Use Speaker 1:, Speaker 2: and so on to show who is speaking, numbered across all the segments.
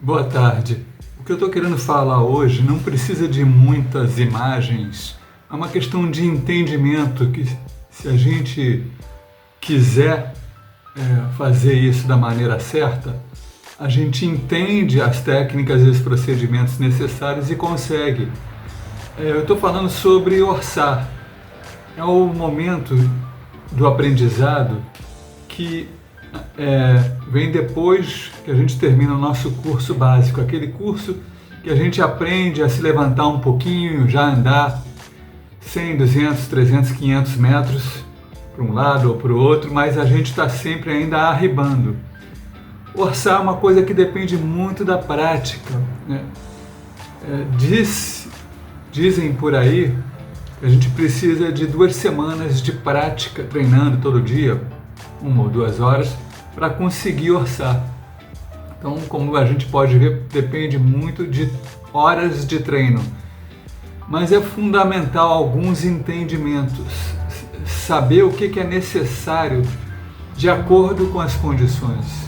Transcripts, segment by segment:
Speaker 1: Boa tarde. O que eu estou querendo falar hoje não precisa de muitas imagens. É uma questão de entendimento que, se a gente quiser fazer isso da maneira certa, a gente entende as técnicas e os procedimentos necessários e consegue. Eu estou falando sobre orçar. É o momento do aprendizado que vem depois que a gente termina o nosso curso básico, aquele curso que a gente aprende a se levantar um pouquinho, já andar 100, 200, 300, 500 metros para um lado ou para o outro, mas a gente está sempre ainda arribando. Orçar é uma coisa que depende muito da prática, né? Dizem por aí que a gente precisa de 2 semanas de prática, treinando todo dia, 1 ou 2 horas, para conseguir orçar. Então, como a gente pode ver, depende muito de horas de treino. Mas é fundamental alguns entendimentos, saber o que é necessário de acordo com as condições.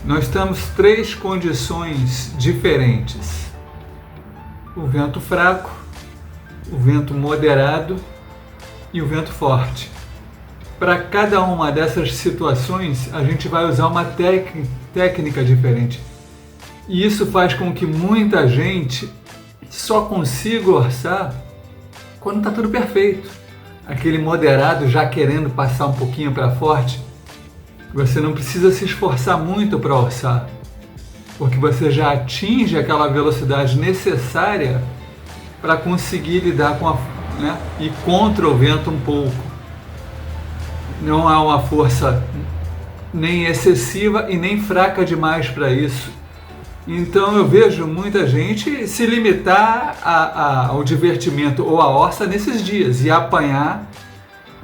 Speaker 1: Nós temos 3 condições diferentes: o vento fraco, o vento moderado e o vento forte. Para cada uma dessas situações, a gente vai usar uma técnica diferente. E isso faz com que muita gente só consiga orçar quando está tudo perfeito. Aquele moderado já querendo passar um pouquinho para forte, você não precisa se esforçar muito para orçar, porque você já atinge aquela velocidade necessária para conseguir lidar com e contra o vento um pouco. Não há uma força nem excessiva e nem fraca demais para isso. Então eu vejo muita gente se limitar ao divertimento ou à orça nesses dias e apanhar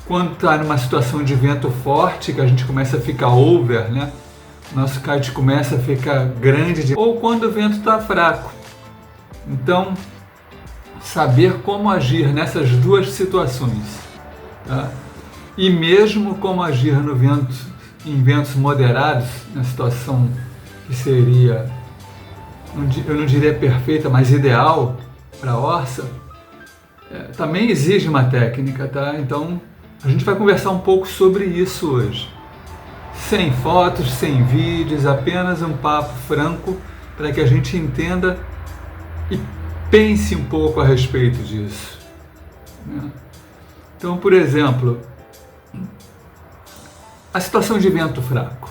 Speaker 1: quando está numa situação de vento forte, que a gente começa a ficar over, né? Nosso kite começa a ficar grande, ou quando o vento está fraco. Então, saber como agir nessas 2 situações, tá? E mesmo como agir em ventos moderados, na situação que seria, eu não diria perfeita, mas ideal para a orça, também exige uma técnica, tá? Então, a gente vai conversar um pouco sobre isso hoje. Sem fotos, sem vídeos, apenas um papo franco para que a gente entenda e pense um pouco a respeito disso, né? Então, por exemplo, a situação de vento fraco.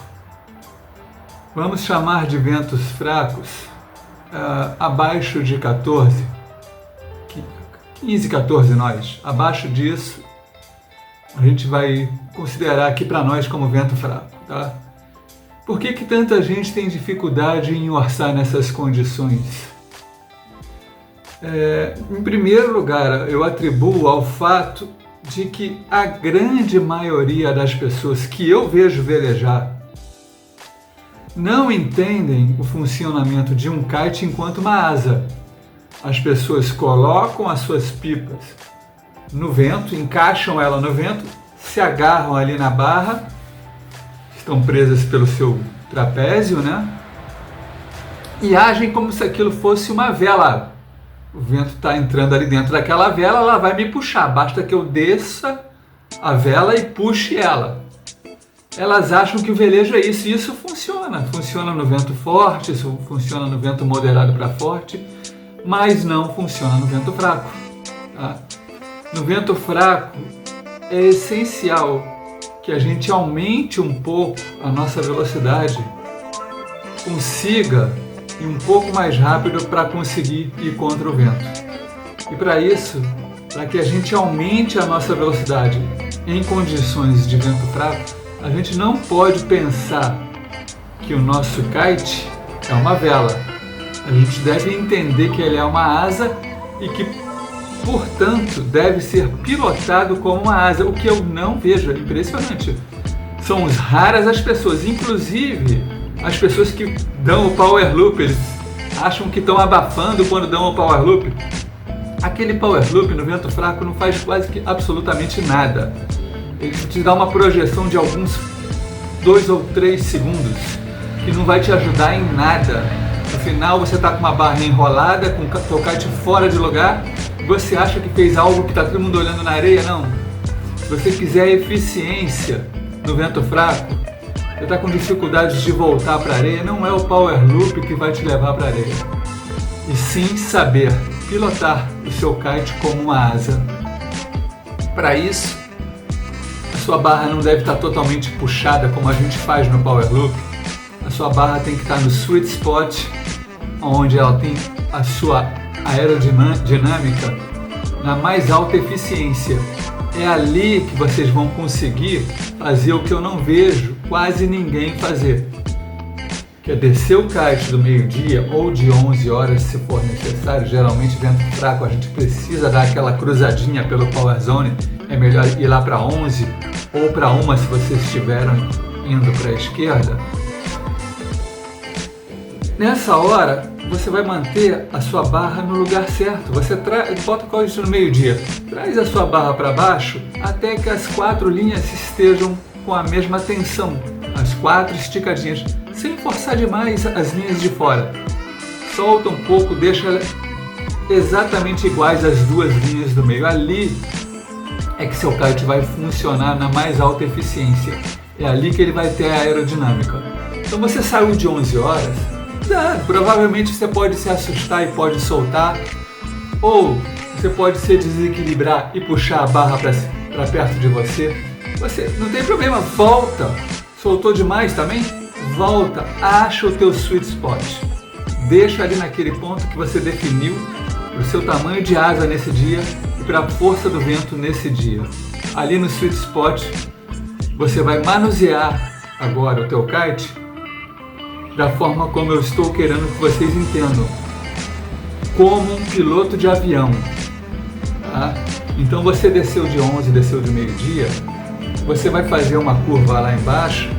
Speaker 1: Vamos chamar de ventos fracos abaixo de 14, 15, 14 nós. Abaixo disso, a gente vai considerar aqui para nós como vento fraco, tá? Por que tanta gente tem dificuldade em orçar nessas condições? Em primeiro lugar, eu atribuo ao fato de que a grande maioria das pessoas que eu vejo velejar não entendem o funcionamento de um kite enquanto uma asa. As pessoas colocam as suas pipas no vento, encaixam ela no vento, se agarram ali na barra, estão presas pelo seu trapézio, né? E agem como se aquilo fosse uma vela. O vento está entrando ali dentro daquela vela, ela vai me puxar. Basta que eu desça a vela e puxe ela. Elas acham que o velejo é isso, e isso funciona. Funciona no vento forte, isso funciona no vento moderado para forte, mas não funciona no vento fraco, tá? No vento fraco é essencial que a gente aumente um pouco a nossa velocidade, consiga ir um pouco mais rápido para conseguir ir contra o vento. E para isso, para que a gente aumente a nossa velocidade em condições de vento fraco, a gente não pode pensar que o nosso kite é uma vela. A gente deve entender que ele é uma asa e que, portanto, deve ser pilotado como uma asa, o que eu não vejo. É impressionante. São raras as pessoas, inclusive as pessoas que dão o power loop, eles acham que estão abafando quando dão o power loop. Aquele power loop no vento fraco não faz quase que absolutamente nada. Ele te dá uma projeção de alguns 2 ou 3 segundos que não vai te ajudar em nada. final você está com uma barra enrolada, com o teu kite fora de lugar, você acha que fez algo que está todo mundo olhando na areia? Não. Se você quiser eficiência no vento fraco, você está com dificuldade de voltar para a areia, não é o Power Loop que vai te levar para a areia. E sim saber pilotar o seu kite como uma asa. Para isso, a sua barra não deve estar totalmente puxada como a gente faz no Power Loop. A sua barra tem que estar no sweet spot, onde ela tem a sua aerodinâmica na mais alta eficiência. É ali que vocês vão conseguir fazer o que eu não vejo quase ninguém fazer, que é descer o kite do meio-dia ou de 11 horas se for necessário. Geralmente vento fraco a gente precisa dar aquela cruzadinha pelo Power Zone, é melhor ir lá para 11 ou para 1 se vocês estiverem indo para a esquerda. Nessa hora, você vai manter a sua barra no lugar certo. Você bota o kite no meio-dia, traz a sua barra para baixo até que as 4 linhas estejam com a mesma tensão, as 4 esticadinhas, sem forçar demais as linhas de fora. Solta um pouco, deixa exatamente iguais as 2 linhas do meio. Ali é que seu kite vai funcionar na mais alta eficiência. É ali que ele vai ter a aerodinâmica. Então você saiu de 11 horas, provavelmente você pode se assustar e pode soltar, ou você pode se desequilibrar e puxar a barra para perto de você. Você não tem problema, volta. Soltou demais também? Volta, acha o teu sweet spot. Deixa ali naquele ponto que você definiu o seu tamanho de asa nesse dia e para a força do vento nesse dia. Ali no sweet spot, você vai manusear agora o teu kite da forma como eu estou querendo que vocês entendam, como um piloto de avião. Tá? Então você desceu de 11, desceu de meio-dia, você vai fazer uma curva lá embaixo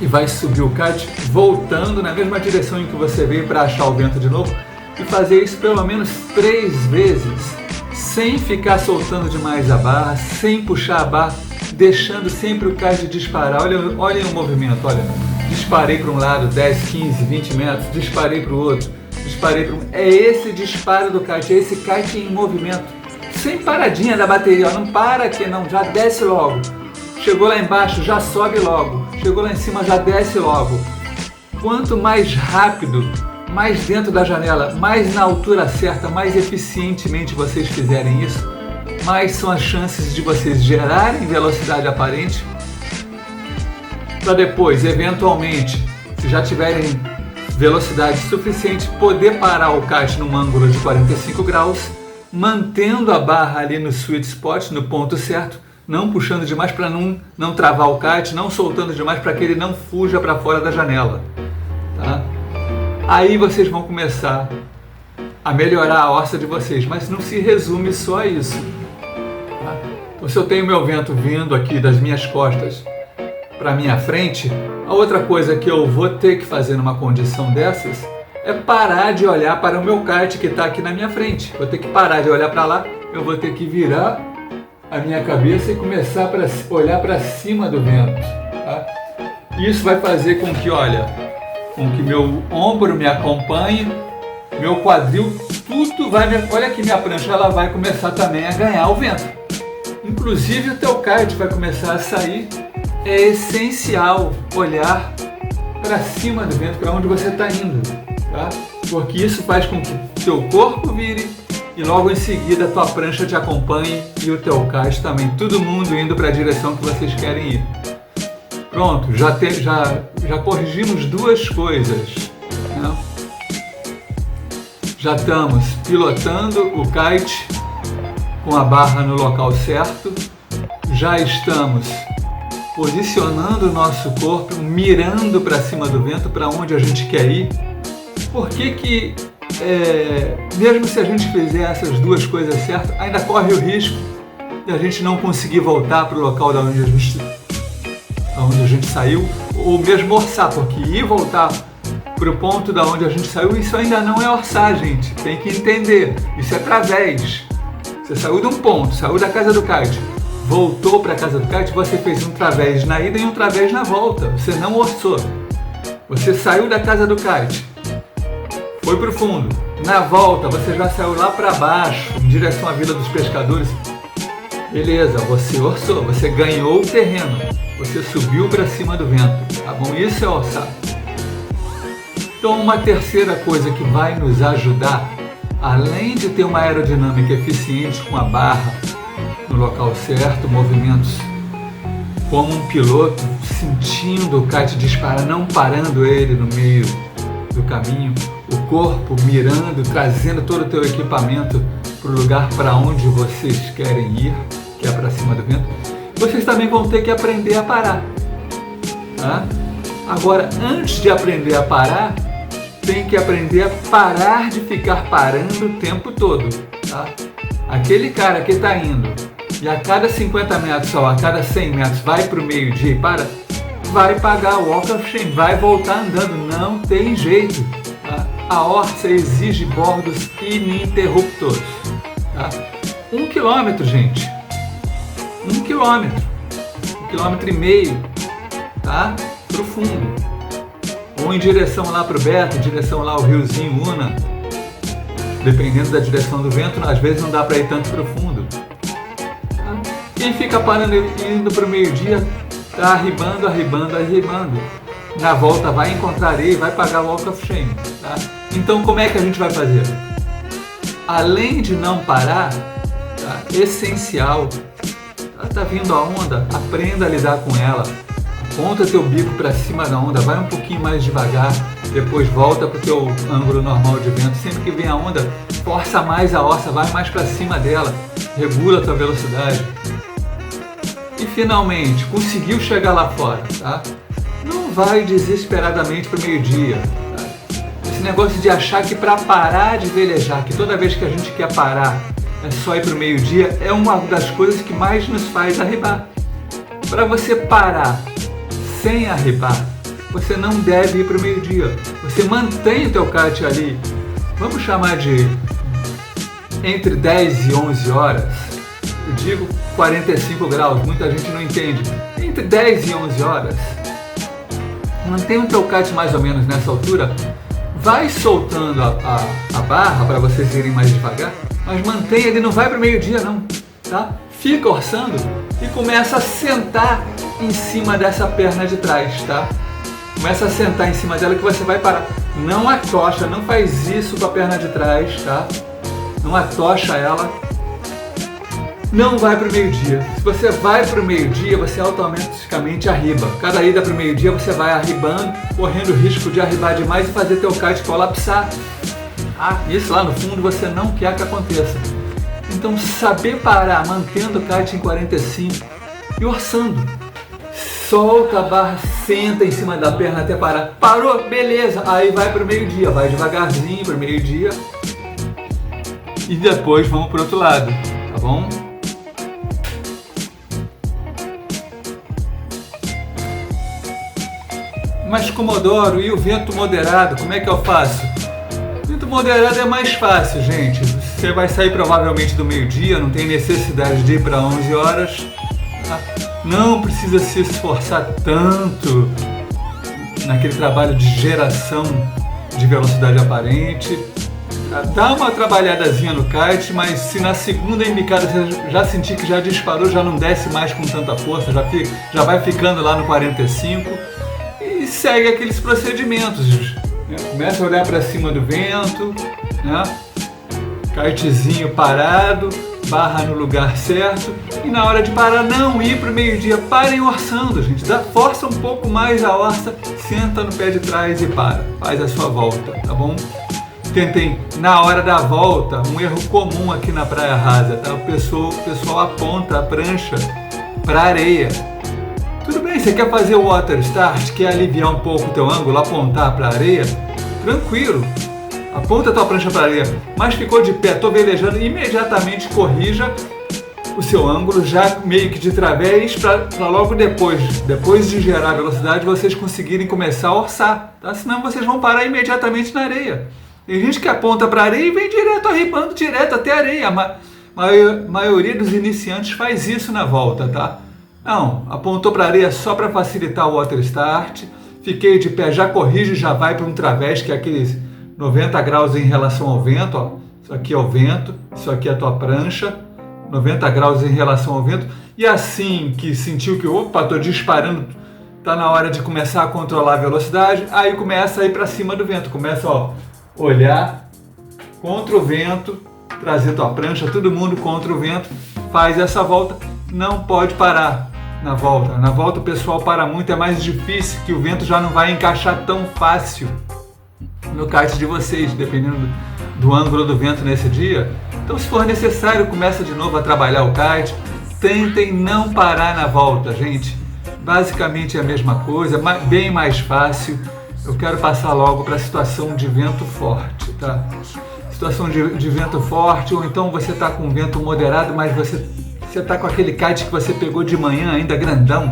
Speaker 1: e vai subir o kite voltando na mesma direção em que você veio para achar o vento de novo e fazer isso pelo menos 3 vezes, sem ficar soltando demais a barra, sem puxar a barra, deixando sempre o kite disparar. Olhem o movimento, olha. Disparei para um lado 10, 15, 20 metros, disparei para o outro, disparei para um... É esse disparo do kite, é esse kite em movimento, sem paradinha da bateria, não para aqui não, já desce logo. Chegou lá embaixo, já sobe logo. Chegou lá em cima, já desce logo. Quanto mais rápido, mais dentro da janela, mais na altura certa, mais eficientemente vocês fizerem isso, mais são as chances de vocês gerarem velocidade aparente para depois, eventualmente, se já tiverem velocidade suficiente, poder parar o kite num ângulo de 45 graus, mantendo a barra ali no sweet spot, no ponto certo, não puxando demais para não travar o kite, não soltando demais para que ele não fuja para fora da janela. Tá? Aí vocês vão começar a melhorar a orça de vocês, mas não se resume só a isso. Tá? Então, se eu tenho meu vento vindo aqui das minhas costas para minha frente, a outra coisa que eu vou ter que fazer numa condição dessas é parar de olhar para o meu kite que está aqui na minha frente. Vou ter que parar de olhar para lá, eu vou ter que virar a minha cabeça e começar a olhar para cima do vento. Tá? Isso vai fazer com que, com que meu ombro me acompanhe, meu quadril, tudo vai... Olha aqui minha prancha, ela vai começar também a ganhar o vento. Inclusive o teu kite vai começar a sair. É essencial olhar para cima do vento, para onde você está indo, tá? Porque isso faz com que o teu corpo vire e logo em seguida a tua prancha te acompanhe e o teu kite também, todo mundo indo para a direção que vocês querem ir. Pronto, já corrigimos 2 coisas, né? Já estamos pilotando o kite com a barra no local certo, já estamos posicionando o nosso corpo, mirando para cima do vento, para onde a gente quer ir. Por que mesmo se a gente fizer essas 2 coisas certas, ainda corre o risco de a gente não conseguir voltar para o local da onde a gente saiu, ou mesmo orçar, porque ir e voltar para o ponto da onde a gente saiu, isso ainda não é orçar, gente. Tem que entender, isso é través. Você saiu de um ponto, saiu da casa do kite, voltou para a casa do kite, você fez um través na ida e um través na volta. Você não orçou. Você saiu da casa do kite, foi para o fundo. Na volta, você já saiu lá para baixo, em direção à Vila dos Pescadores. Beleza, você orçou, você ganhou o terreno, você subiu para cima do vento, tá bom? Isso é orçar. Então, uma terceira coisa que vai nos ajudar, além de ter uma aerodinâmica eficiente com a barra no local certo, movimentos como um piloto, sentindo o kite disparar, não parando ele no meio do caminho, o corpo mirando, trazendo todo o teu equipamento para o lugar para onde vocês querem ir, que é para cima do vento, vocês também vão ter que aprender a parar. Tá? Agora, antes de aprender a parar, tem que aprender a parar de ficar parando o tempo todo. Tá? Aquele cara que está indo e a cada 50 metros ou a cada 100 metros vai para o meio-dia e para, vai pagar o walk of shame, vai voltar andando, não tem jeito. Tá? A orça exige bordos ininterruptos. Tá? 1 quilômetro, gente. 1 quilômetro. 1,5 quilômetro, tá? Para o fundo. Ou em direção lá para o Beto, em direção lá ao riozinho Una. Dependendo da direção do vento, às vezes não dá para ir tanto para o fundo. Tá? Quem fica parando e indo para o meio-dia, tá arribando. Na volta vai encontrar areia e vai pagar o walk of shame. Tá? Então como é que a gente vai fazer? Além de não parar, tá? Essencial, tá vindo a onda, aprenda a lidar com ela. Aponta teu bico para cima da onda, vai um pouquinho mais devagar, depois volta para o teu ângulo normal de vento. Sempre que vem a onda, força mais a orça, vai mais para cima dela, regula a tua velocidade. E finalmente, conseguiu chegar lá fora, tá? Não vai desesperadamente para o meio-dia. Tá? Esse negócio de achar que para parar de velejar, que toda vez que a gente quer parar é só ir para o meio-dia, é uma das coisas que mais nos faz arribar. Para você parar sem arribar, você não deve ir para o meio-dia. Você mantém o teu kite ali, vamos chamar de entre 10 e 11 horas. Eu digo 45 graus, muita gente não entende. Entre 10 e 11 horas. Mantém o teu kite mais ou menos nessa altura. Vai soltando a barra para vocês irem mais devagar, mas mantenha, ele não vai para o meio-dia não, tá? Fica orçando e começa a sentar em cima dessa perna de trás, tá? Começa a sentar em cima dela que você vai parar. Não atocha, não faz isso com a perna de trás, tá? Não atocha ela. Não vai para o meio-dia. Se você vai para o meio-dia, você automaticamente arriba. Cada ida para o meio-dia você vai arribando, correndo o risco de arribar demais e fazer teu kite colapsar. Isso lá no fundo você não quer que aconteça. Então saber parar, mantendo o kite em 45 e orçando. Solta a barra, senta em cima da perna até parar. Parou? Beleza. Aí vai para o meio-dia, vai devagarzinho para o meio-dia. E depois vamos para o outro lado, tá bom? Mas Comodoro, e o vento moderado, como é que eu faço? O vento moderado é mais fácil, gente. Você vai sair provavelmente do meio-dia, não tem necessidade de ir para 11 horas. Tá? Não precisa se esforçar tanto naquele trabalho de geração de velocidade aparente. Dá uma trabalhadazinha no kite, mas se na segunda embicada você já sentir que já disparou, já não desce mais com tanta força, já vai ficando lá no 45 e segue aqueles procedimentos. Né? Começa a olhar para cima do vento, né? Kitezinho parado, barra no lugar certo, e na hora de parar não ir para o meio-dia, parem orçando, gente, força um pouco mais a orça, senta no pé de trás e para, faz a sua volta, tá bom? Tentem, na hora da volta, um erro comum aqui na Praia Rasa, tá? O pessoal aponta a prancha para a areia. Tudo bem, você quer fazer o water start, quer aliviar um pouco o teu ângulo, apontar para a areia? Tranquilo. Aponta a tua prancha para a areia, mas ficou de pé, estou velejando, imediatamente corrija o seu ângulo, já meio que de través, para logo depois de gerar velocidade, vocês conseguirem começar a orçar, tá? Senão vocês vão parar imediatamente na areia. Tem gente que aponta para a areia e vem direto, arribando direto até a areia. A maioria dos iniciantes faz isso na volta, tá? Não, apontou para a areia só para facilitar o water start, fiquei de pé, já corrige, já vai para um través, que é aqueles 90 graus em relação ao vento, ó. Isso aqui é o vento, isso aqui é a tua prancha, 90 graus em relação ao vento. E assim que sentiu que, opa, estou disparando, tá na hora de começar a controlar a velocidade, aí começa a ir para cima do vento, começa, ó, olhar contra o vento, trazer tua prancha, todo mundo contra o vento, faz essa volta, não pode parar na volta. Na volta o pessoal para muito, é mais difícil, que o vento já não vai encaixar tão fácil no kite de vocês, dependendo do ângulo do vento nesse dia. Então, se for necessário, começa de novo a trabalhar o kite. Tentem não parar na volta, gente. Basicamente é a mesma coisa, bem mais fácil. Eu quero passar logo para a situação de vento forte, tá? Situação de vento forte, ou então você está com vento moderado, mas você está com aquele kite que você pegou de manhã, ainda grandão,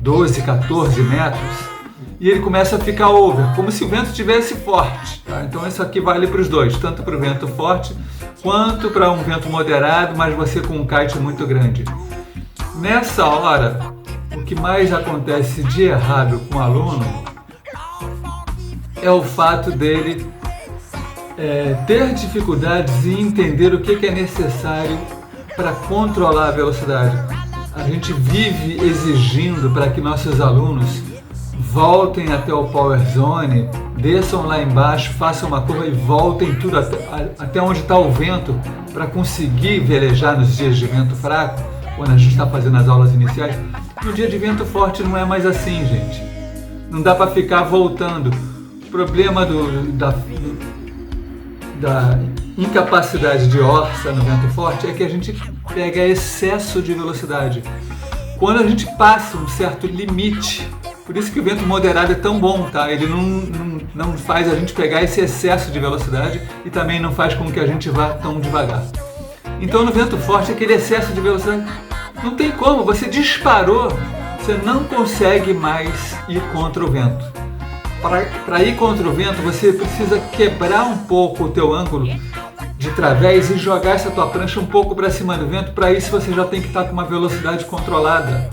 Speaker 1: 12, 14 metros, e ele começa a ficar over, como se o vento estivesse forte, tá? Então isso aqui vale para os dois, tanto para o vento forte, quanto para um vento moderado, mas você com um kite muito grande. Nessa hora, o que mais acontece de errado com o aluno é o fato dele ter dificuldades em entender o que é necessário para controlar a velocidade. A gente vive exigindo para que nossos alunos voltem até o Power Zone, desçam lá embaixo, façam uma curva e voltem tudo até onde está o vento para conseguir velejar nos dias de vento fraco, quando a gente está fazendo as aulas iniciais. No dia de vento forte não é mais assim, gente. Não dá para ficar voltando. O problema da incapacidade de orça no vento forte é que a gente pega excesso de velocidade. Quando a gente passa um certo limite, por isso que o vento moderado é tão bom, tá? Ele não faz a gente pegar esse excesso de velocidade e também não faz com que a gente vá tão devagar. Então no vento forte, aquele excesso de velocidade, não tem como, você disparou, você não consegue mais ir contra o vento. Para ir contra o vento, você precisa quebrar um pouco o teu ângulo de través e jogar essa tua prancha um pouco para cima do vento. Para isso você já tem que estar com uma velocidade controlada.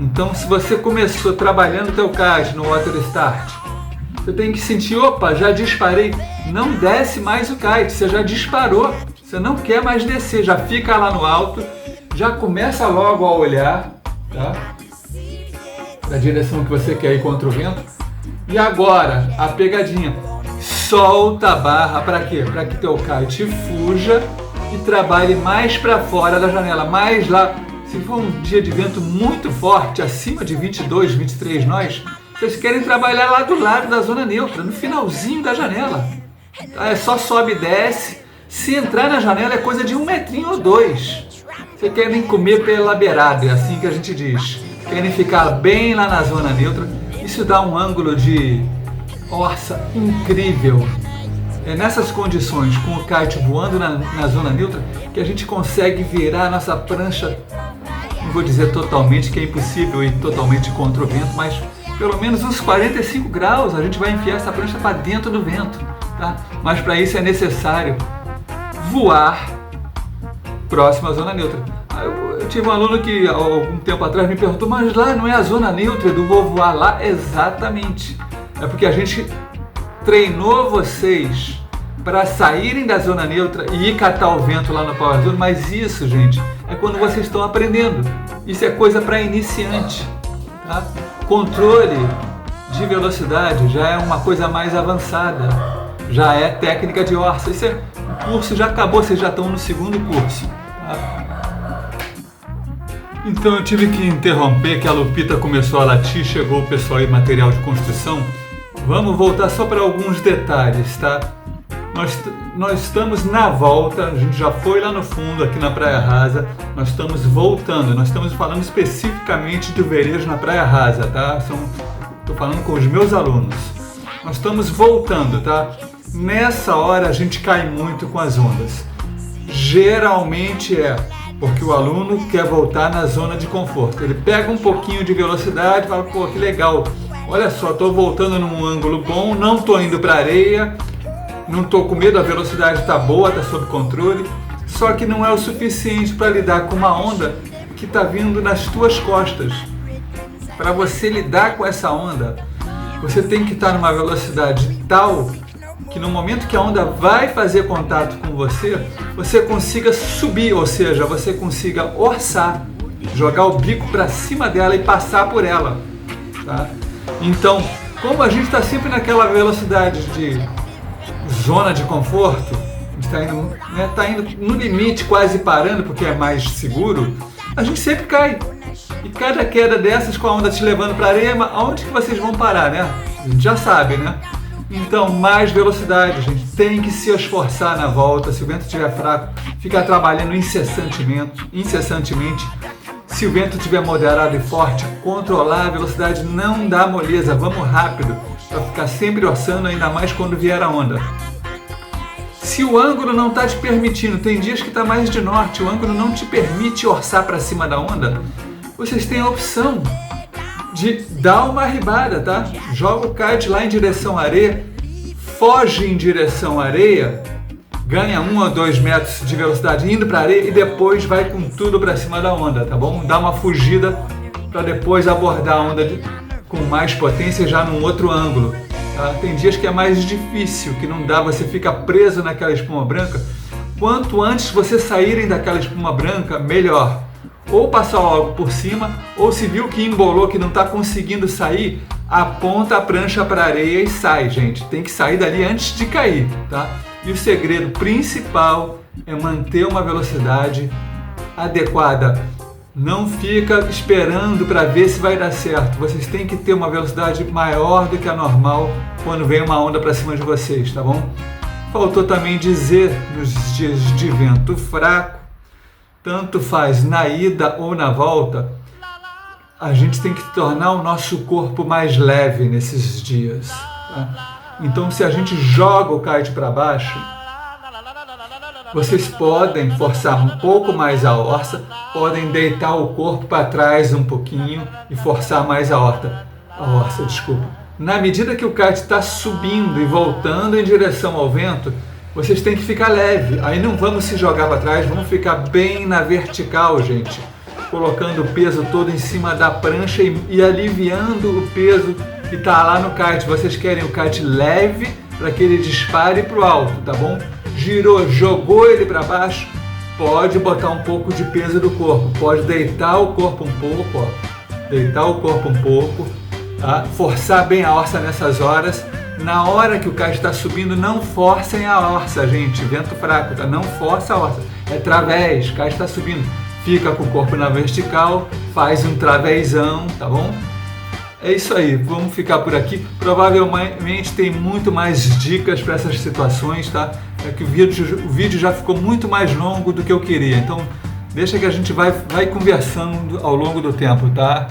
Speaker 1: Então, se você começou trabalhando o teu kite no water start, você tem que sentir, opa, já disparei. Não desce mais o kite, você já disparou. Você não quer mais descer, já fica lá no alto, já começa logo a olhar, tá? Na direção que você quer ir contra o vento. E agora, a pegadinha, solta a barra, para quê? Para que teu kite fuja e trabalhe mais para fora da janela, mais lá. Se for um dia de vento muito forte, acima de 22, 23 nós, vocês querem trabalhar lá do lado da zona neutra, no finalzinho da janela. Tá? É só sobe e desce, se entrar na janela é coisa de 1 metrinho ou 2. Vocês querem comer pela beirada, é assim que a gente diz. Querem ficar bem lá na zona neutra. Isso dá um ângulo de orça incrível. É nessas condições, com o kite voando na zona neutra, que a gente consegue virar a nossa prancha, não vou dizer totalmente, que é impossível ir totalmente contra o vento, mas pelo menos uns 45 graus a gente vai enfiar essa prancha para dentro do vento. Tá? Mas para isso é necessário voar próximo à zona neutra. Eu tive um aluno que há algum tempo atrás me perguntou, mas lá não é a zona neutra, eu vou voar lá? Exatamente. É porque a gente treinou vocês para saírem da zona neutra e ir catar o vento lá no Power Zone, mas isso, gente, é quando vocês estão aprendendo. Isso é coisa para iniciante. Tá? Controle de velocidade já é uma coisa mais avançada, já é técnica de orça. O curso já acabou, vocês já estão no segundo curso. Tá? Então eu tive que interromper, que a Lupita começou a latir, chegou o pessoal aí, material de construção. Vamos voltar só para alguns detalhes, tá? Nós estamos na volta, a gente já foi lá no fundo, aqui na Praia Rasa, nós estamos voltando, nós estamos falando especificamente do verejo na Praia Rasa, tá? Estou falando com os meus alunos. Nós estamos voltando, tá? Nessa hora a gente cai muito com as ondas. Geralmente porque o aluno quer voltar na zona de conforto. Ele pega um pouquinho de velocidade e fala, pô, que legal, olha só, estou voltando num ângulo bom, não estou indo para a areia, não estou com medo, a velocidade está boa, está sob controle, só que não é o suficiente para lidar com uma onda que está vindo nas tuas costas. Para você lidar com essa onda, você tem que estar numa velocidade tal que no momento que a onda vai fazer contato com você, você consiga subir, ou seja, você consiga orçar, jogar o bico para cima dela e passar por ela, tá? Então, como a gente está sempre naquela velocidade de zona de conforto, está indo, né, tá indo no limite, quase parando, porque é mais seguro, a gente sempre cai. E cada queda dessas com a onda te levando para a areia, aonde que vocês vão parar, né? A gente já sabe, né? Então, mais velocidade, a gente tem que se esforçar na volta. Se o vento estiver fraco, ficar trabalhando incessantemente. Se o vento estiver moderado e forte, controlar a velocidade, não dá moleza, vamos rápido, para ficar sempre orçando, ainda mais quando vier a onda. Se o ângulo não está te permitindo, tem dias que está mais de norte, o ângulo não te permite orçar para cima da onda, vocês têm a opção de dar uma arribada, tá? Joga o kite lá em direção à areia, foge em direção à areia, ganha 1 ou 2 metros de velocidade indo para a areia e depois vai com tudo para cima da onda, tá bom? Dá uma fugida para depois abordar a onda com mais potência já num outro ângulo, tá? Tem dias que é mais difícil, que não dá, você fica preso naquela espuma branca. Quanto antes você saírem daquela espuma branca, melhor. Ou passar logo por cima, ou se viu que embolou, que não está conseguindo sair, aponta a prancha para a areia e sai, gente. Tem que sair dali antes de cair, tá? E o segredo principal é manter uma velocidade adequada. Não fica esperando para ver se vai dar certo. Vocês têm que ter uma velocidade maior do que a normal quando vem uma onda para cima de vocês, tá bom? Faltou também dizer, nos dias de vento fraco, tanto faz na ida ou na volta, a gente tem que tornar o nosso corpo mais leve nesses dias, tá? Então, se a gente joga o kite para baixo, vocês podem forçar um pouco mais a orça, podem deitar o corpo para trás um pouquinho e forçar mais a orça, desculpa. Na medida que o kite está subindo e voltando em direção ao vento, vocês têm que ficar leve, aí não vamos se jogar para trás, vamos ficar bem na vertical, gente. Colocando o peso todo em cima da prancha e aliviando o peso que está lá no kite. Vocês querem o kite leve para que ele dispare para o alto, tá bom? Girou, jogou ele para baixo, pode botar um pouco de peso do corpo, pode deitar o corpo um pouco, tá? Forçar bem a orça nessas horas. Na hora que o kite está subindo, não forcem a orça, gente, vento fraco, tá? Não força a orça, é través, o kite está subindo, fica com o corpo na vertical, faz um travezão, tá bom? É isso aí, vamos ficar por aqui. Provavelmente tem muito mais dicas para essas situações, tá? É que o vídeo já ficou muito mais longo do que eu queria, então deixa que a gente vai conversando ao longo do tempo, tá?